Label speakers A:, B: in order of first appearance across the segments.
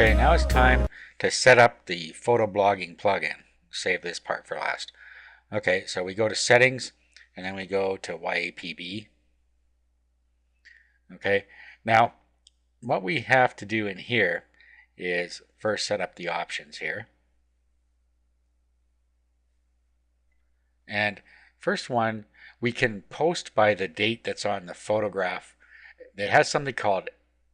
A: Okay, now it's time to set up the photo blogging plugin. Save this part for last. Okay, so we go to settings and then we go to YAPB. Okay, now what we have to do in here is first set up the options here. And first one, we can post by the date that's on the photograph. It has something called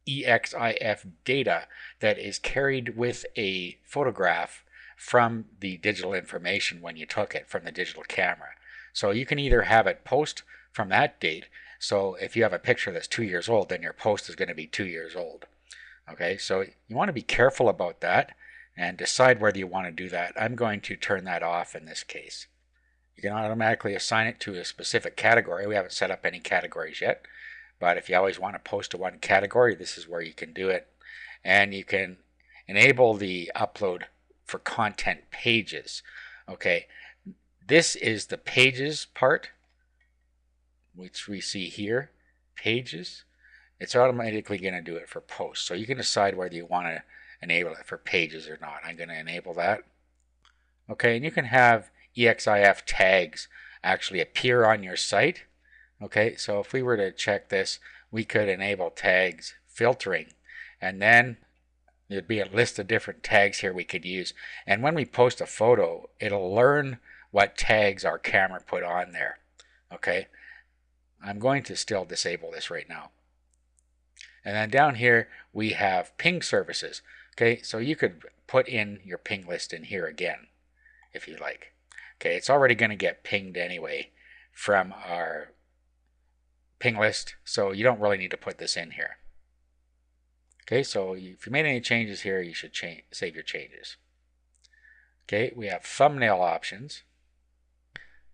A: EXIF data that is carried with a photograph from the digital information when you took it from the digital camera. So you can either have it post from that date. So if you have a picture that's 2 years old, then your post is going to be 2 years old. Okay, so you want to be careful about that and decide whether you want to do that. I'm going to turn that off in this case. You can automatically assign it to a specific category. We haven't set up any categories yet, but if you always want to post to one category, this is where you can do it. And you can enable the upload for content pages. Okay, this is the pages part, which we see here, pages. It's automatically going to do it for posts. So you can decide whether you want to enable it for pages or not. I'm going to enable that. Okay, and you can have EXIF tags actually appear on your site. Okay, so if we were to check this, we could enable tags filtering, and then there'd be a list of different tags here we could use. And when we post a photo, it'll learn what tags our camera put on there. Okay, I'm going to still disable this right now. And then down here we have ping services. Okay, so you could put in your ping list in here again if you like. Okay, it's already going to get pinged anyway from our ping list, so you don't really need to put this in here. Okay, so if you made any changes here, you should save your changes. Okay, we have thumbnail options.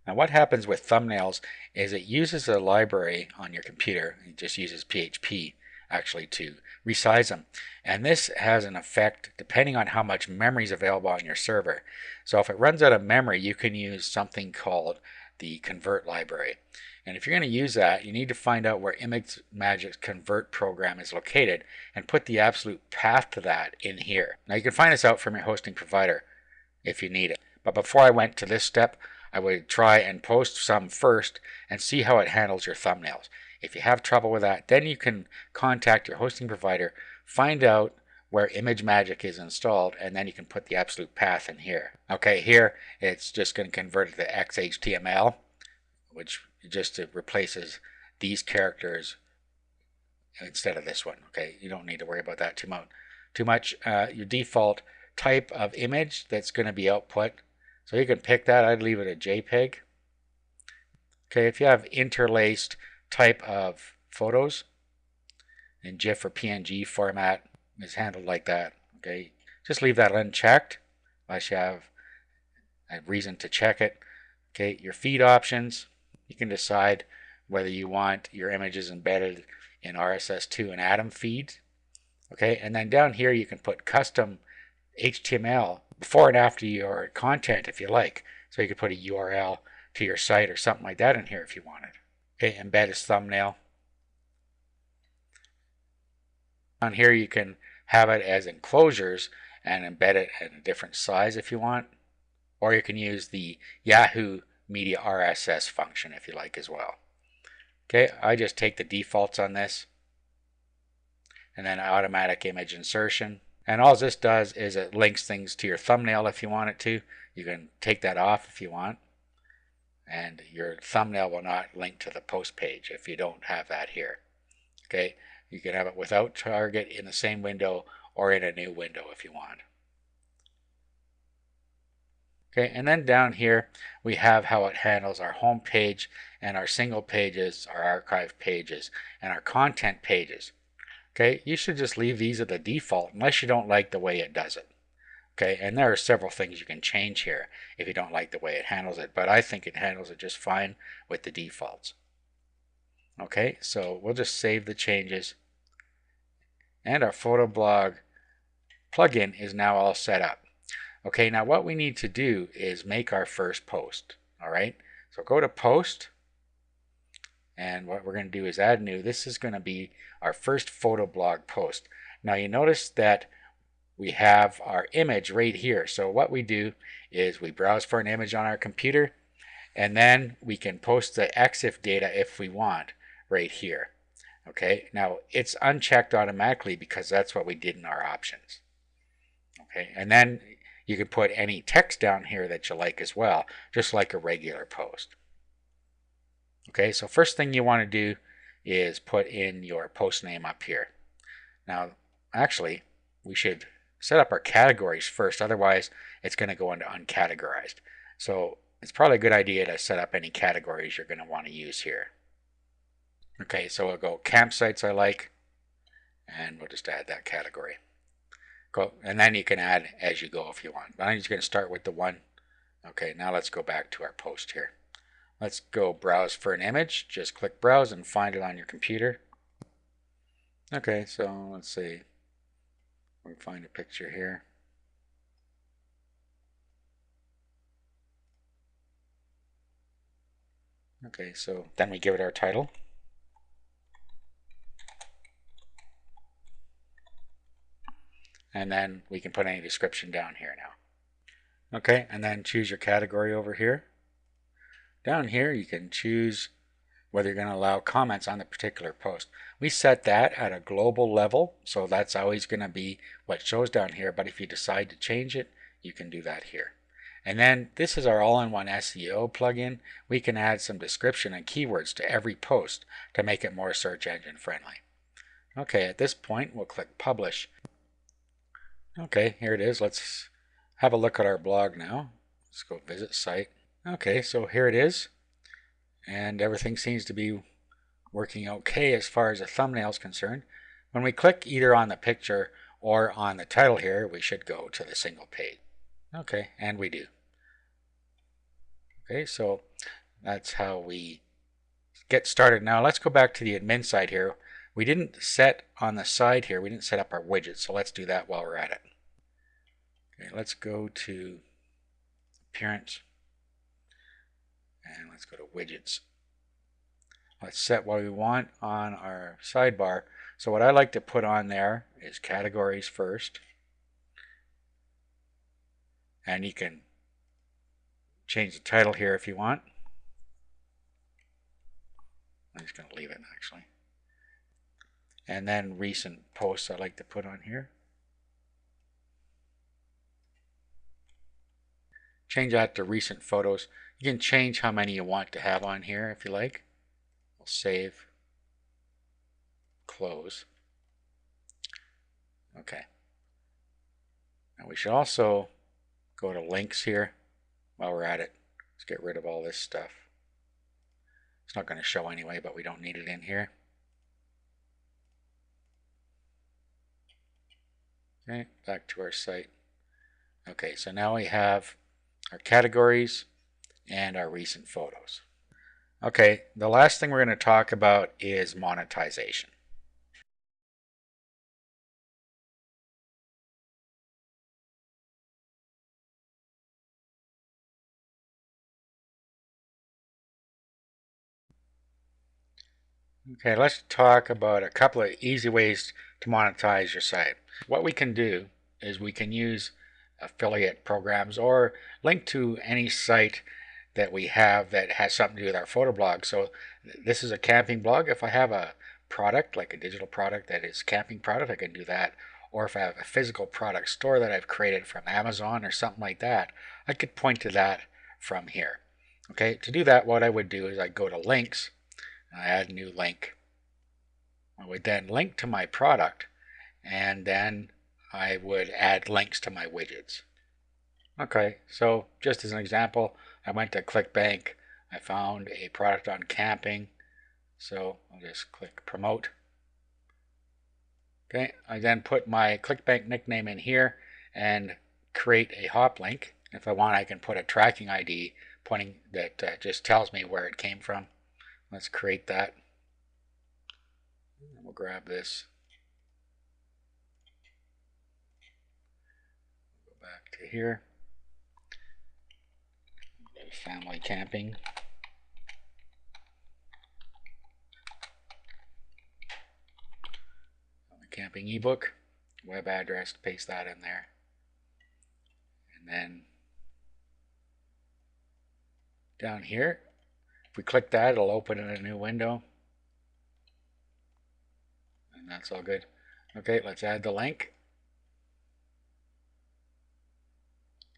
A: Now what happens with thumbnails is it uses a library on your computer. It just uses PHP actually to resize them, and this has an effect depending on how much memory is available on your server. So if it runs out of memory, you can use something called the convert library, and if you're going to use that, you need to find out where ImageMagic's convert program is located and put the absolute path to that in here. Now you can find this out from your hosting provider if you need it, but before I went to this step, I would try and post some first and see how it handles your thumbnails. If you have trouble with that, then you can contact your hosting provider, find out where ImageMagic is installed, and then you can put the absolute path in here. Okay, here it's just going to convert it to XHTML, which just replaces these characters instead of this one. Okay, you don't need to worry about that too much. Your default type of image that's going to be output, so you can pick that. I'd leave it a JPEG. Okay, if you have interlaced type of photos in GIF or PNG format is handled like that. Okay, just leave that unchecked unless you have a reason to check it. Okay, your feed options, you can decide whether you want your images embedded in RSS2 and Atom feeds. Okay, and then down here you can put custom HTML before and after your content if you like. So you could put a URL to your site or something like that in here if you wanted. Okay, embed as thumbnail. On here you can have it as enclosures and embed it at a different size if you want, or you can use the Yahoo Media RSS function if you like as well. Okay, I just take the defaults on this and then automatic image insertion, and all this does is it links things to your thumbnail if you want it to. You can take that off if you want, and your thumbnail will not link to the post page if you don't have that here. Okay, you can have it without target in the same window or in a new window if you want. Okay, and then down here we have how it handles our home page and our single pages, our archive pages, and our content pages. Okay, you should just leave these at the default unless you don't like the way it does it. Okay, and there are several things you can change here if you don't like the way it handles it, but I think it handles it just fine with the defaults. Okay, so we'll just save the changes, and our PhotoBlog plugin is now all set up. Okay, now what we need to do is make our first post. All right, so go to post, and what we're going to do is add new. This is going to be our first PhotoBlog post. Now you notice that we have our image right here. So what we do is we browse for an image on our computer, and then we can post the EXIF data if we want right here. Okay, now it's unchecked automatically because that's what we did in our options. Okay, and then you can put any text down here that you like as well, just like a regular post. Okay, so first thing you want to do is put in your post name up here. Now, actually, we should set up our categories first, otherwise it's going to go into uncategorized. So it's probably a good idea to set up any categories you're going to want to use here. Okay, so we'll go campsites I like, and we'll just add that category. Go, and then you can add as you go if you want. But I'm just going to start with the one. Okay, now let's go back to our post here. Let's go browse for an image. Just click browse and find it on your computer. Okay, so let's see. We can find a picture here. Okay, so then we give it our title. And then we can put any description down here now. Okay, and then choose your category over here. Down here you can choose whether you're going to allow comments on the particular post. We set that at a global level, so that's always going to be what shows down here, but if you decide to change it, you can do that here. And then this is our all-in-one SEO plugin. We can add some description and keywords to every post to make it more search engine friendly. Okay, at this point we'll click publish. Okay, here it is. Let's have a look at our blog now. Let's go visit site. Okay, so here it is. And everything seems to be working okay as far as the thumbnail is concerned. When we click either on the picture or on the title here, we should go to the single page. Okay, and we do. Okay, so that's how we get started. Now let's go back to the admin side here. We didn't set on the side here, we didn't set up our widgets, so let's do that while we're at it. Okay, let's go to appearance and let's go to widgets. Let's set what we want on our sidebar. So what I like to put on there is categories first, and you can change the title here if you want. I'm just going to leave it actually. And then recent posts I like to put on here. Change that to recent photos. You can change how many you want to have on here if you like. We'll save, close. Okay. Now we should also go to links here while we're at it. Let's get rid of all this stuff. It's not going to show anyway, but we don't need it in here. Okay, back to our site. Okay, so now we have our categories and our recent photos. Okay, the last thing we're going to talk about is monetization. Okay, let's talk about a couple of easy ways to monetize your site. What we can do is we can use affiliate programs or link to any site that we have that has something to do with our PhotoBlog. So this is a camping blog. If I have a product, like a digital product that is camping product, I can do that. Or if I have a physical product store that I've created from Amazon or something like that, I could point to that from here. Okay, to do that, what I would do is I go to links, I add a new link. I would then link to my product, and then I would add links to my widgets. Okay, so just as an example, I went to ClickBank. I found a product on camping, so I'll just click promote. Okay, I then put my ClickBank nickname in here and create a hop link. If I want, I can put a tracking ID pointing that just tells me where it came from. Let's create that. We'll grab this. Go back to here. Family camping. Family camping ebook. web address, paste that in there. And then down here, if we click that, it'll open in a new window. And that's all good. Okay, let's add the link.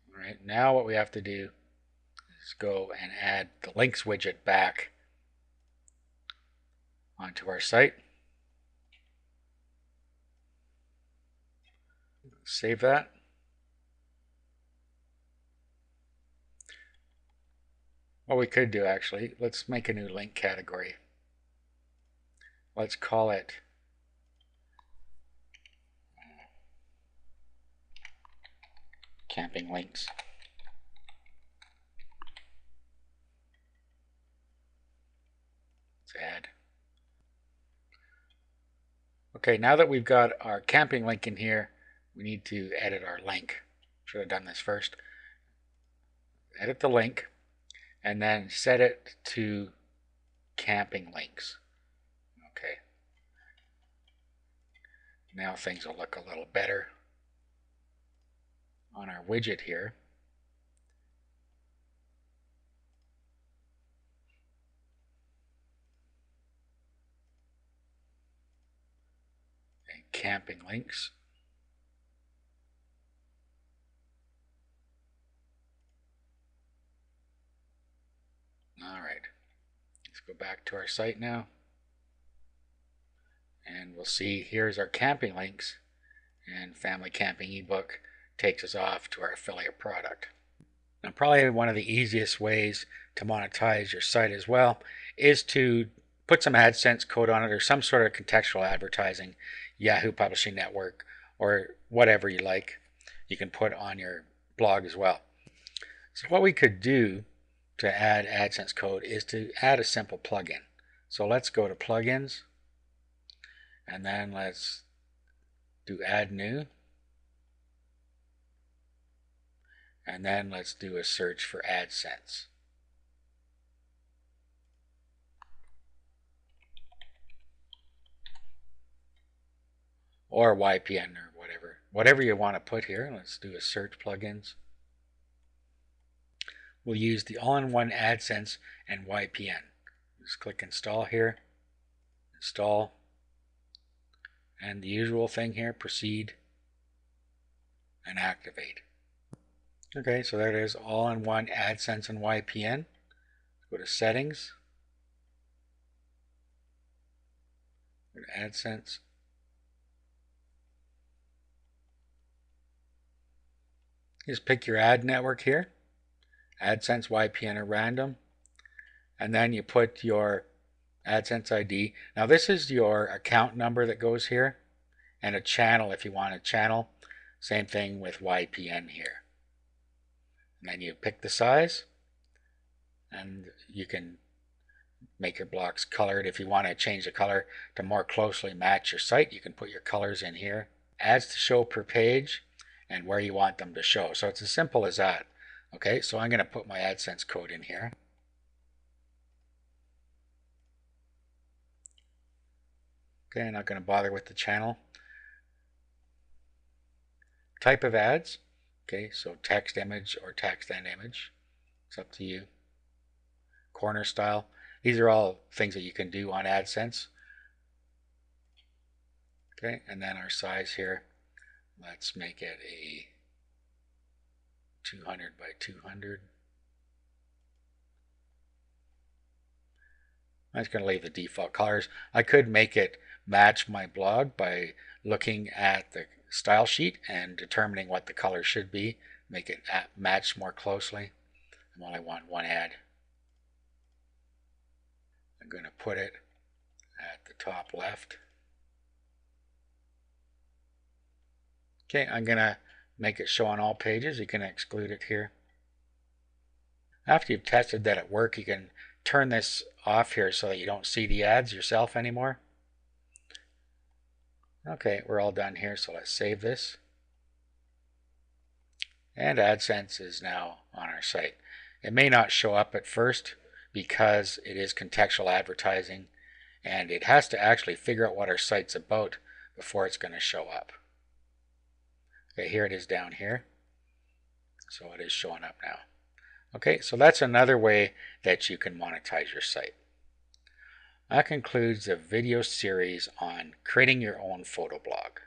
A: All right, now what we have to do is go and add the links widget back onto our site. Save that. What we could do actually, let's make a new link category. Let's call it camping links. Let's add. Okay, now that we've got our camping link in here, we need to edit our link. Should have done this first. Edit the link and then set it to camping links. Okay. Now things will look a little better on our widget here. And camping links. All right, let's go back to our site now. And we'll see here's our camping links, and Family Camping ebook takes us off to our affiliate product. Now, probably one of the easiest ways to monetize your site as well is to put some AdSense code on it or some sort of contextual advertising, Yahoo Publishing Network, or whatever you like, you can put on your blog as well. So what we could do to add AdSense code is to add a simple plugin. So let's go to plugins, and then let's do add new, and then let's do a search for AdSense. Or YPN or whatever you want to put here. Let's do a search plugins. We'll use the all-in-one AdSense and YPN. Just click install here, install, and the usual thing here, proceed and activate. Okay, so there it is, all-in-one AdSense and YPN. Go to settings, go to AdSense, just pick your ad network here, AdSense, YPN, or random, and then you put your AdSense ID. Now this is your account number that goes here, and a channel if you want a channel. Same thing with YPN here. And then you pick the size, and you can make your blocks colored. If you want to change the color to more closely match your site, you can put your colors in here. Ads to show per page, and where you want them to show. So it's as simple as that. Okay, so I'm going to put my AdSense code in here. Okay, I'm not going to bother with the channel. Type of ads. Okay, so text, image, or text and image. It's up to you. Corner style. These are all things that you can do on AdSense. Okay, and then our size here. Let's make it a 200 by 200. I'm just going to leave the default colors. I could make it match my blog by looking at the style sheet and determining what the color should be, make it match more closely. I only want one ad. I'm going to put it at the top left. Okay, I'm going to make it show on all pages. You can exclude it here. After you've tested that it works, you can turn this off here so that you don't see the ads yourself anymore. Okay, we're all done here, so let's save this. And AdSense is now on our site. It may not show up at first because it is contextual advertising, and it has to actually figure out what our site's about before it's going to show up. Okay, here it is down here. So it is showing up now. Okay, so that's another way that you can monetize your site. That concludes the video series on creating your own photo blog.